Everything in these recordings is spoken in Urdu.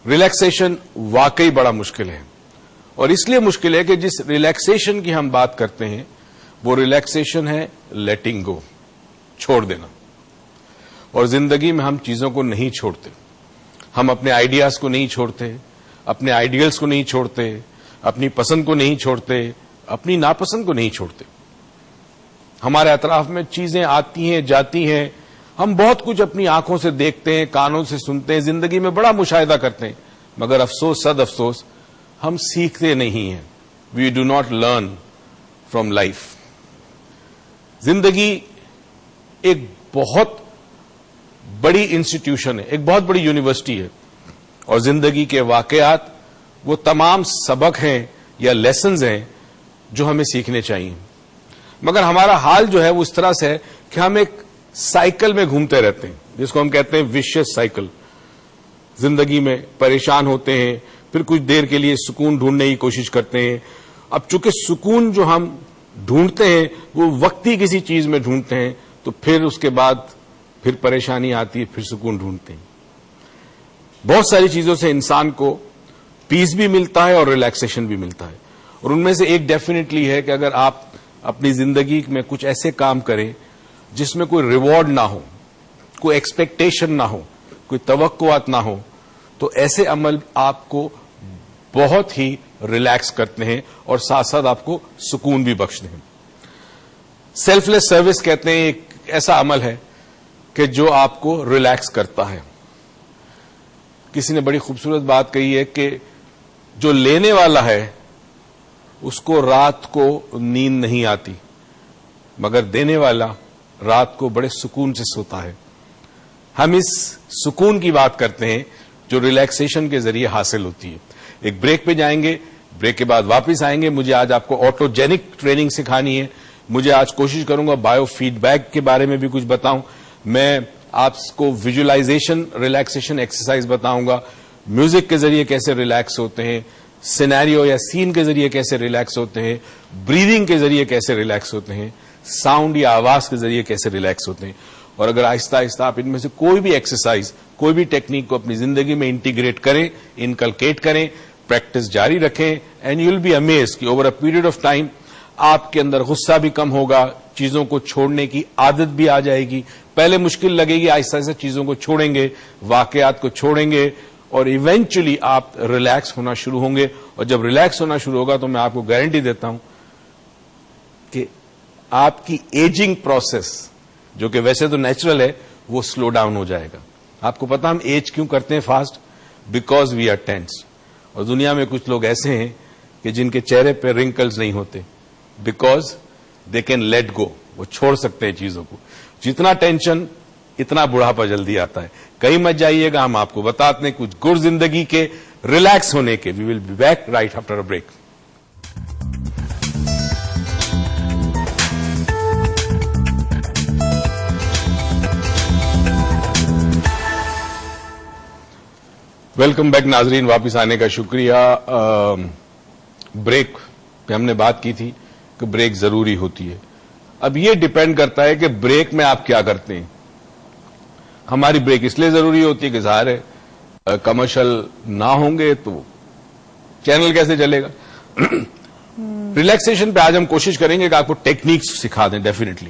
ریلیکسیشن واقعی بڑا مشکل ہے، اور اس لیے مشکل ہے کہ جس ریلیکسیشن کی ہم بات کرتے ہیں وہ ریلیکسیشن ہے لیٹنگ گو، چھوڑ دینا. اور زندگی میں ہم چیزوں کو نہیں چھوڑتے. ہم اپنے آئیڈیاز کو نہیں چھوڑتے، اپنے آئیڈیلز کو نہیں چھوڑتے، اپنی پسند کو نہیں چھوڑتے، اپنی ناپسند کو نہیں چھوڑتے. ہمارے اطراف میں چیزیں آتی ہیں جاتی ہیں، ہم بہت کچھ اپنی آنکھوں سے دیکھتے ہیں، کانوں سے سنتے ہیں، زندگی میں بڑا مشاہدہ کرتے ہیں، مگر افسوس صد افسوس ہم سیکھتے نہیں ہیں. We do not learn from life. زندگی ایک بہت بڑی انسٹیٹیوشن ہے، ایک بہت بڑی یونیورسٹی ہے، اور زندگی کے واقعات وہ تمام سبق ہیں یا لیسنز ہیں جو ہمیں سیکھنے چاہیے. مگر ہمارا حال جو ہے وہ اس طرح سے ہے کہ ہم ایک سائیکل میں گھومتے رہتے ہیں، جس کو ہم کہتے ہیں ویشیس سائیکل. زندگی میں پریشان ہوتے ہیں، پھر کچھ دیر کے لیے سکون ڈھونڈنے کی کوشش کرتے ہیں. اب چونکہ سکون جو ہم ڈھونڈتے ہیں وہ وقتی کسی چیز میں ڈھونڈتے ہیں، تو پھر اس کے بعد پھر پریشانی آتی ہے، پھر سکون ڈھونڈتے ہیں. بہت ساری چیزوں سے انسان کو پیس بھی ملتا ہے اور ریلیکسیشن بھی ملتا ہے، اور ان میں سے ایک ڈیفینیٹلی ہے کہ اگر آپ اپنی زندگی میں کچھ ایسے کام کریں جس میں کوئی ریوارڈ نہ ہو، کوئی ایکسپیکٹیشن نہ ہو، کوئی توقعات نہ ہو، تو ایسے عمل آپ کو بہت ہی ریلیکس کرتے ہیں اور ساتھ ساتھ آپ کو سکون بھی بخشتے ہیں. سیلف لیس سروس کہتے ہیں ایک ایسا عمل ہے کہ جو آپ کو ریلیکس کرتا ہے. کسی نے بڑی خوبصورت بات کہی ہے کہ جو لینے والا ہے اس کو رات کو نیند نہیں آتی، مگر دینے والا رات کو بڑے سکون سے سوتا ہے. ہم اس سکون کی بات کرتے ہیں جو ریلیکسیشن کے ذریعے حاصل ہوتی ہے. ایک بریک پہ جائیں گے، بریک کے بعد واپس آئیں گے. مجھے آج آپ کو آٹوجینک ٹریننگ سکھانی ہے. مجھے آج کوشش کروں گا بایو فیڈ بیک کے بارے میں بھی کچھ بتاؤں. میں آپ کو ویژولائزیشن ریلیکسیشن ایکسرسائز بتاؤں گا، میوزک کے ذریعے کیسے ریلیکس ہوتے ہیں، سینیریو یا سین کے ذریعے کیسے ریلیکس ہوتے ہیں، بریدنگ کے ذریعے کیسے ریلیکس ہوتے ہیں، ساؤنڈ یا آواز کے ذریعے کیسے ریلیکس ہوتے ہیں. اور اگر آہستہ آہستہ آپ ان میں سے کوئی بھی ایکسرسائز، کوئی بھی ٹیکنیک کو اپنی زندگی میں انٹیگریٹ کریں، انکلکیٹ کریں، پریکٹس جاری رکھیں، and you will be amazed کہ over a period of time آپ کے اندر غصہ بھی کم ہوگا، چیزوں کو چھوڑنے کی عادت بھی آ جائے گی. پہلے مشکل لگے گی، آہستہ آہستہ چیزوں کو چھوڑیں گے، واقعات کو چھوڑیں گے، اور ایونچولی آپ ریلیکس ہونا شروع ہوں گے. اور جب ریلیکس ہونا شروع ہوگا تو میں آپ کو گارنٹی دیتا ہوں کہ آپ کی ایجنگ پروسیس، جو کہ ویسے تو نیچرل ہے، وہ سلو ڈاؤن ہو جائے گا. آپ کو پتا ہم ایج کیوں کرتے ہیں fast? Because we are teens. اور دنیا میں کچھ لوگ ایسے ہیں کہ جن کے چہرے پہ رنکلز نہیں ہوتے، because they can let go. وہ چھوڑ سکتے ہیں چیزوں کو. جتنا ٹینشن اتنا بڑھاپا جلدی آتا ہے. کہیں مت جائیے گا، ہم آپ کو بتاتے ہیں کچھ گر زندگی کے ریلیکس ہونے کے. We will be back right after a break. Welcome back ناظرین، واپس آنے کا شکریہ. بریک پہ ہم نے بات کی تھی کہ بریک ضروری ہوتی ہے. اب یہ ڈپینڈ کرتا ہے کہ بریک میں آپ کیا کرتے ہیں. ہماری بریک اس لیے ضروری ہوتی ہے کہ ظاہر ہے کمرشل نہ ہوں گے تو چینل کیسے چلے گا. ریلیکسیشن پہ آج ہم کوشش کریں گے کہ آپ کو ٹیکنیکس سکھا دیں ڈیفینیٹلی.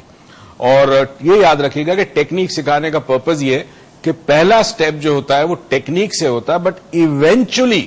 اور یہ یاد رکھیے گا کہ ٹیکنیک سکھانے کا پرپز یہ ہے کہ پہلا سٹیپ جو ہوتا ہے وہ ٹیکنیک سے ہوتا ہے، بٹ ایونچولی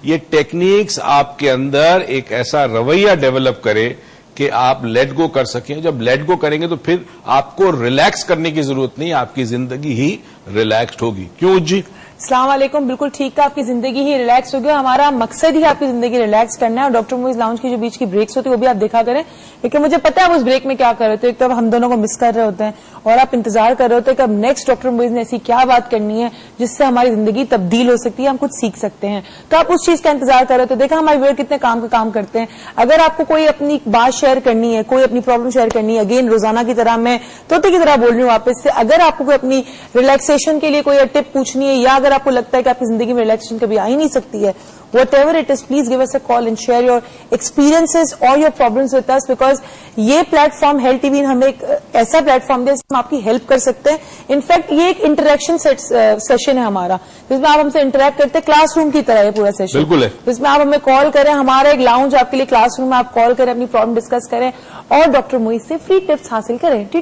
یہ ٹیکنیکس آپ کے اندر ایک ایسا رویہ ڈیولپ کرے کہ آپ لیٹ گو کر سکیں. جب لیٹ گو کریں گے تو پھر آپ کو ریلیکس کرنے کی ضرورت نہیں، آپ کی زندگی ہی ریلیکسڈ ہوگی. کیوں جی؟ السلام علیکم. بالکل ٹھیک ہے، آپ کی زندگی ہی ریلیکس ہوگی. ہمارا مقصد ہی آپ کی زندگی ریلیکس کرنا ہے. اور ڈاکٹر موئز لاؤنج کی جو بیچ کی بریکس ہوتی ہے وہ بھی آپ دیکھا کریں، لیکن مجھے پتا ہے آپ اس بریک میں کیا کر رہے ہوتے ہیں. ایک تو ہم دونوں کو مس کر رہے ہوتے ہیں اور آپ انتظار کر رہے ہوتے ہیں کہ اب نیکسٹ ڈاکٹر موئز نے ایسی کیا بات کرنی ہے جس سے ہماری زندگی تبدیل ہو سکتی ہے، ہم کچھ سیکھ سکتے ہیں. تو آپ اس چیز کا انتظار کر رہے ہوتے ہیں. دیکھا ہمارے ویئر کتنے کام کرتے ہیں. اگر آپ کو کوئی اپنی بات شیئر کرنی ہے، کوئی اپنی پرابلم شیئر کرنی ہے، اگین روزانہ کی طرح میں طوطے کی طرح بول رہی ہوں واپس سے، اگر آپ کو کوئی اپنی ریلیکسیشن کے لیے کوئی ٹپ پوچھنی ہے، یا اگر اگر آپ کو لگتا ہے کہ آپ کی زندگی میں ریلیکسیشن کبھی آ ہی نہیں سکتی ہے, whatever it is, please give us a call and share your experiences اور your problems with us, because یہ platform health TV ہمیں ایک ایسا پلیٹ فارم دیا جس میں آپ کی ہیلپ کر سکتے ہیں. انفیکٹ یہ ایک انٹریکشن سیشن ہے ہمارا, جس میں آپ ہم سے انٹریکٹ کرتے ہیں, کلاس روم کی طرح ہے پورا سیشن. بالکل ہے. جس میں آپ ہمیں کال کریں, ہمارا ایک لاؤنج آپ کے لیے کلاس روم میں, آپ کال کریں, اپنی پرابلم ڈسکس کریں اور ڈاکٹر معیز سے فری ٹپس حاصل کریں. ٹی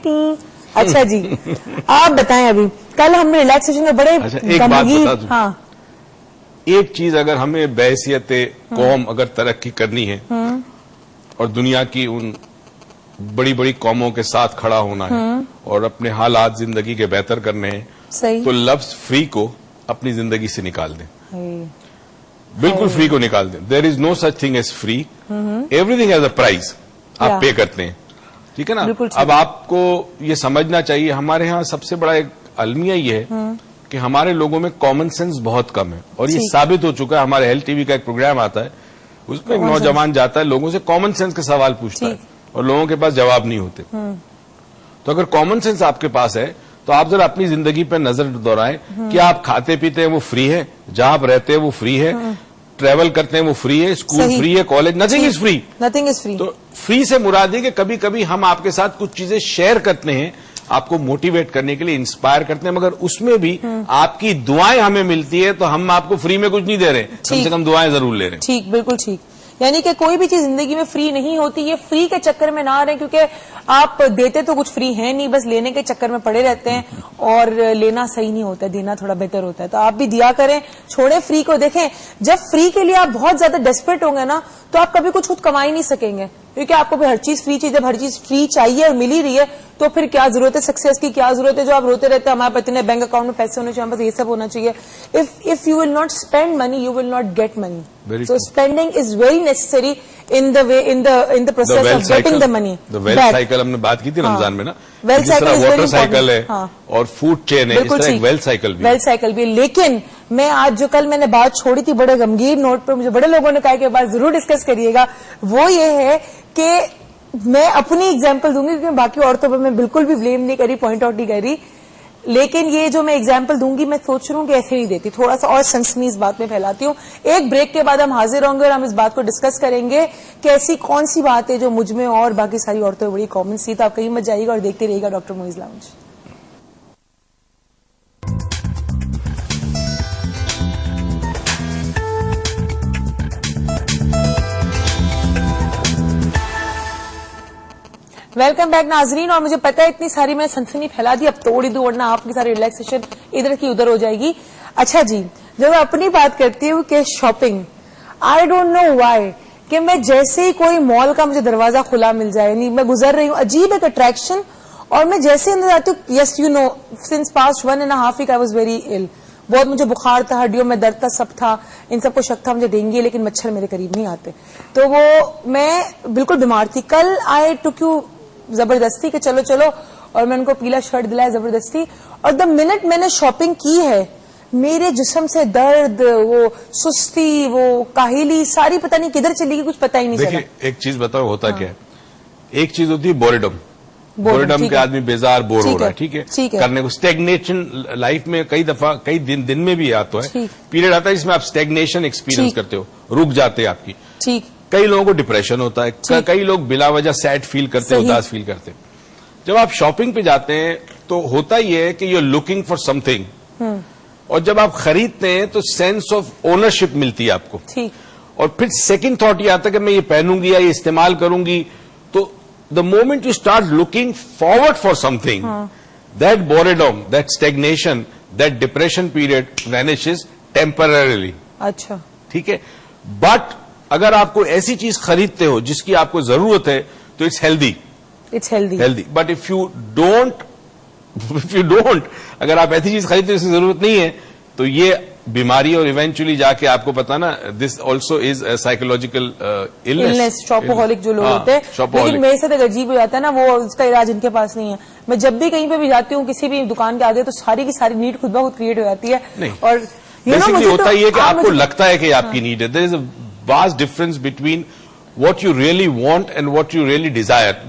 اچھا جی, آپ بتائیں, ابھی کل ہم نے ریلیکسیشن میں بڑے ہاں ایک چیز, اگر ہمیں بحیثیت قوم اگر ترقی کرنی ہے اور دنیا کی ان بڑی بڑی قوموں کے ساتھ کھڑا ہونا ہے اور اپنے حالات زندگی کے بہتر کرنے ہیں, صحیح, تو لفظ فری کو اپنی زندگی سے نکال دیں, بالکل فری کو نکال دیں. There is no such thing as free, everything has a price, آپ پے کرتے ہیں, ٹھیک ہے نا. اب آپ کو یہ سمجھنا چاہیے, ہمارے ہاں سب سے بڑا ایک المیہ یہ ہے کہ ہمارے لوگوں میں کامن سینس بہت کم ہے, اور یہ ثابت ہو چکا ہے. ہمارے ہیلتھ ٹی وی کا ایک پروگرام آتا ہے, اس میں ایک نوجوان جاتا ہے, لوگوں سے کامن سینس کے سوال پوچھتا ہے اور لوگوں کے پاس جواب نہیں ہوتے. تو اگر کامن سینس آپ کے پاس ہے تو آپ ذرا اپنی زندگی پہ نظر دوڑائیں کہ آپ کھاتے پیتے ہیں وہ فری ہے, جہاں آپ رہتے ہیں وہ فری ہے, ٹریول کرتے ہیں وہ فری ہے, اسکول فری ہے, college, nothing is free. Nothing is free. تو فری سے مراد ہے کہ کبھی کبھی ہم آپ کے ساتھ کچھ چیزیں شیئر کرتے ہیں, آپ کو موٹیویٹ کرنے کے لیے, انسپائر کرتے ہیں, مگر اس میں بھی آپ کی دعائیں ہمیں ملتی ہے, تو ہم آپ کو فری میں کچھ نہیں دے رہے, کم سے کم دعائیں ضرور لے رہے ہیں. ٹھیک, بالکل ٹھیک. یعنی کہ کوئی بھی چیز زندگی میں فری نہیں ہوتی, یہ فری کے چکر میں نہ رہیں, کیونکہ آپ دیتے تو کچھ فری ہے نہیں, بس لینے کے چکر میں پڑے رہتے ہیں, اور لینا صحیح نہیں ہوتا, دینا تھوڑا بہتر ہوتا ہے. تو آپ بھی دیا کریں, چھوڑیں فری کو. دیکھیں, جب فری کے لیے آپ بہت زیادہ ڈیسپریٹ ہوں گے نا, تو آپ کبھی کچھ خود کما ہی نہیں سکیں گے, کیونکہ آپ کو ہر چیز فری چاہیے. جب ہر چیز فری چاہیے اور مل ہی رہی ہے, تو پھر کیا ضرورت ہے سکسیس کی, کیا ضرورت ہے جو آپ روتے رہتے ہیں ہمارے پاس اتنے بینک اکاؤنٹ میں پیسے ہونے چاہیے, بس یہ سب ہونا چاہیے. If you will not spend money, you will not get money. So spending is very necessary in the process of getting the money. The wealth cycle ہم نے بات کی تھی رمضان میں نا, wealth جس طرح واٹر سائیکل ہے ہاں اور فوڈ چین ہے, اس طرح ایک ویلتھ سائیکل بھی. ویلتھ سائیکل بھی. لیکن میں آج جو کل میں نے بات چھوڑی تھی بڑے غمگین نوٹ پر, مجھے بڑے لوگوں نے کہا کہ بات ضرور ڈسکس کریے گا, وہ یہ ہے کہ میں اپنی ایگزامپل دوں گی, کیونکہ باقی عورتوں پر میں بالکل بھی بلیم نہیں کری, پوائنٹ آؤٹ نہیں کری, لیکن یہ جو میں ایگزامپل دوں گی میں سوچ رہا ہوں کہ ایسے نہیں دیتی, تھوڑا سا اور سنسنی اس بات میں پھیلاتی ہوں. ایک بریک کے بعد ہم حاضر ہوں گے اور ہم اس بات کو ڈسکس کریں گے کہ ایسی کون سی بات ہے جو مجھ میں اور باقی ساری عورتوں میں بڑی کامن سی. تو آپ کہیں مت جائیے گا اور دیکھتے رہیے گا doctor Moiz lounge. Welcome back ناظرین. اور مجھے پتا ہے اتنی ساری میں سنسنی پھیلا دی, اب توڑ ہی دوں ورنہ آپ کی ساری ریلیکسیشن ادھر کی ادھر ہو جائے گی. اچھا جی, جب میں اپنی بات کرتی ہوں کہ shopping, I don't know why, کہ میں جیسے ہی کوئی مال کا مجھے دروازہ کھلا مل جائے, نہیں میں گزر رہی ہوں, عجیب ایک اٹریکشن, اور میں جیسے اندر آتی ہوں, yes you know since past 1.5 week I was very ill, بہت مجھے بخار تھا, ہڈیوں میں درد تھا, سب تھا, ان سب کو شک تھا مجھے ڈینگی ہے, لیکن مچھر میرے قریب نہیں آتے, تو وہ میں بالکل بیمار تھی. کل آئی ٹک یو زبردستی کہ چلو چلو, اور میں ان کو پیلا شرٹ دلایا زبردستی, اور دا منٹ میں نے شاپنگ کی ہے میرے جسم سے درد, وہ سستی, وہ کاہلی ساری پتہ نہیں کدھر چلی گئی, کچھ پتہ ہی نہیں چلا. دیکھیں ایک چیز بتاؤ ہوتا کیا ہے, ایک چیز ہوتی ہے بورڈم, بورڈم کے آدمی بیزار بور ہو رہا ہے, ٹھیک ہے, کرنے کو اسٹیگنیشن لائف میں کئی دفعہ کئی دن میں بھی آتا ہے, پیریڈ آتا ہے جس میں آپ اسٹیگنیشن ایکسپیرینس کرتے ہو, رک جاتے ہیں آپ کی. ٹھیک, کئی لوگوں کو ڈپریشن ہوتا ہے, کئی لوگ بلا وجہ سیڈ فیل کرتے ہیں, اداس فیل کرتے ہیں. جب آپ شاپنگ پہ جاتے ہیں تو ہوتا یہ ہے کہ you are looking for something, اور جب آپ خریدتے ہیں تو سینس آف اونرشپ ملتی ہے آپ کو, اور پھر سیکنڈ تھاٹ یہ آتا ہے کہ میں یہ پہنوں گی یا یہ استعمال کروں گی. تو the moment you start looking forward for some thing, that boredom, that stagnation, that depression period وینشز temporarily. اچھا, ٹھیک ہے. بٹ اگر آپ کو ایسی چیز خریدتے ہو جس کی آپ کو ضرورت ہے تو it's healthy, healthy. But if you don't, اگر آپ ایسی چیز خریدتے ہو جس کی ضرورت نہیں ہے, تو یہ بیماری, اور ایونچولی جا کے آپ کو پتا نا this also is psychological illness. Shopaholic جو لوگ ہوتے ہیں, لیکن میرے ساتھ عجیب ہو جاتا ہے نا, وہ اس کا علاج ان کے پاس نہیں ہے. میں جب بھی کہیں پہ بھی جاتی ہوں کسی بھی دکان کے آگے, تو ساری کی ساری نیڈ خود بخود کریٹ ہو جاتی ہے. اور بیسکلی ہوتا یہ کہ آپ کو لگتا ہے کہ آپ کی نیڈ ہے. دیر از اے vast difference between what you really want and what you really desire.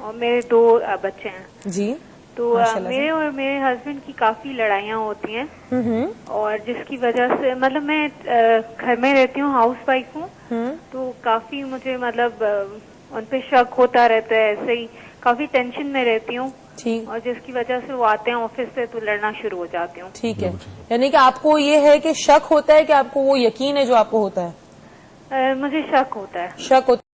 اور میرے 2 بچے ہیں. جی تو میرے اور میرے ہسبینڈ کی کافی لڑائیاں ہوتی ہیں اور جس کی وجہ سے مطلب میں گھر میں رہتی ہوں, ہاؤس وائف ہوں, تو کافی مجھے مطلب ان پہ شک ہوتا رہتا ہے, ایسے ہی کافی ٹینشن میں رہتی ہوں. ٹھیک, اور جس کی وجہ سے وہ آتے ہیں آفس سے تو لڑنا شروع ہو جاتی ہوں. ٹھیک ہے, یعنی کہ آپ کو یہ ہے کہ شک ہوتا ہے کہ آپ کو وہ یقین ہے جو آپ کو ہوتا ہے؟ مجھے شک ہوتا ہے. شک ہوتا